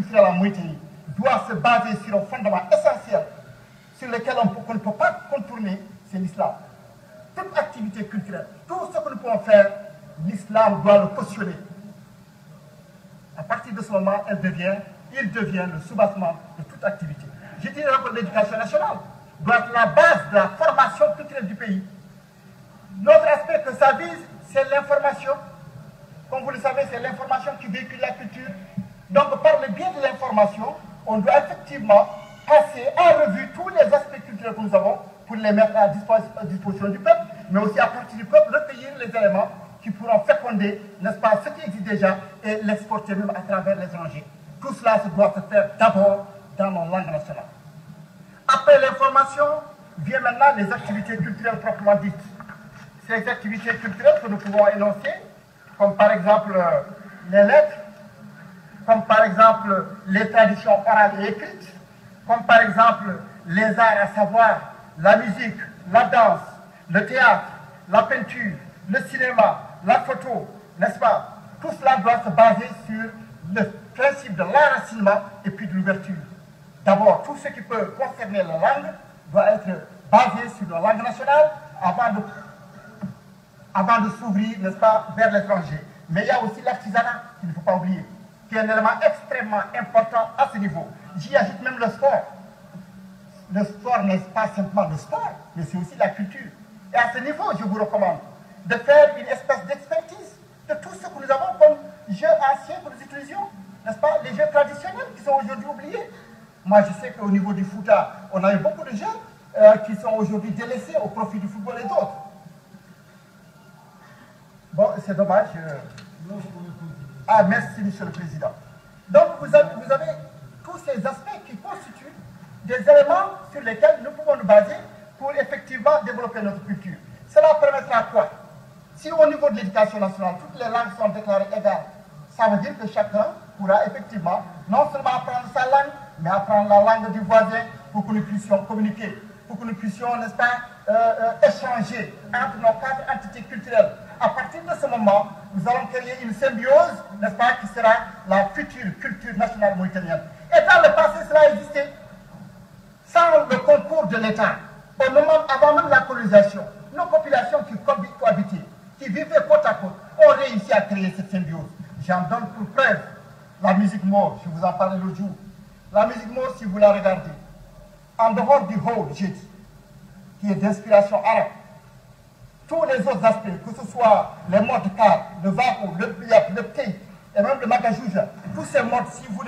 culturelle en Mauritanie doit se baser sur un fondement essentiel sur lequel on ne peut pas contourner, c'est l'islam. Toute activité culturelle, tout ce que nous pouvons faire, l'islam doit le cautionner. À partir de ce moment, il devient le soubassement de toute activité. Je dirais que l'éducation nationale doit être la base de la formation culturelle du pays. L'autre aspect que ça vise, c'est l'information. Comme vous le savez, c'est l'information qui véhicule la culture. Donc, par le biais de l'information, on doit effectivement passer en revue tous les aspects culturels que nous avons pour les mettre à disposition du peuple, mais aussi à partir du peuple, recueillir les éléments qui pourront féconder, n'est-ce pas, ce qui existe déjà et l'exporter même à travers les étrangers. Tout cela doit se faire d'abord dans nos langues nationales. Après l'information, viennent maintenant les activités culturelles proprement dites. Ces activités culturelles que nous pouvons énoncer, comme par exemple les lettres, comme par exemple les traditions orales et écrites, comme par exemple les arts, à savoir la musique, la danse, le théâtre, la peinture, le cinéma, la photo, n'est-ce pas? Tout cela doit se baser sur le principe de l'enracinement et puis de l'ouverture. D'abord, tout ce qui peut concerner la langue doit être basé sur la langue nationale avant de s'ouvrir, n'est-ce pas, vers l'étranger. Mais il y a aussi l'artisanat, qu'il ne faut pas oublier, qui est un élément extrêmement important à ce niveau. J'y ajoute même le sport. Le sport n'est pas simplement le sport, mais c'est aussi la culture. Et à ce niveau, je vous recommande de faire une espèce d'expertise de tout ce que nous avons comme jeux anciens que nous utilisions, n'est-ce pas, les jeux traditionnels qui sont aujourd'hui oubliés. Moi, je sais qu'au niveau du foot, on a eu beaucoup de jeux qui sont aujourd'hui délaissés au profit du football et d'autres. Bon, c'est dommage. Ah, merci, Monsieur le Président. Donc, vous avez tous ces aspects qui constituent des éléments sur lesquels nous pouvons nous baser pour effectivement développer notre culture. Cela permettra quoi? Si au niveau de l'éducation nationale, toutes les langues sont déclarées égales, ça veut dire que chacun pourra effectivement non seulement apprendre sa langue, mais apprendre la langue du voisin pour que nous puissions communiquer, pour que nous puissions, n'est-ce pas, échanger entre nos quatre entités culturelles. À partir de ce moment, nous allons créer une symbiose, n'est-ce pas, qui sera la future culture nationale mauritanienne. Et dans le passé, cela existait. Sans le concours de l'État, au moment avant même la colonisation, nos populations qui cohabitaient, qui vivaient côte à côte, ont réussi à créer cette symbiose. J'en donne pour preuve la musique maure, je vous en parlais l'autre jour. La musique maure, si vous la regardez, en dehors du Hol, qui est d'inspiration arabe, tous les autres aspects, que ce soit les modes de car, le vako, le biap, le thé, et même le magajouja, tous ces modes, si vous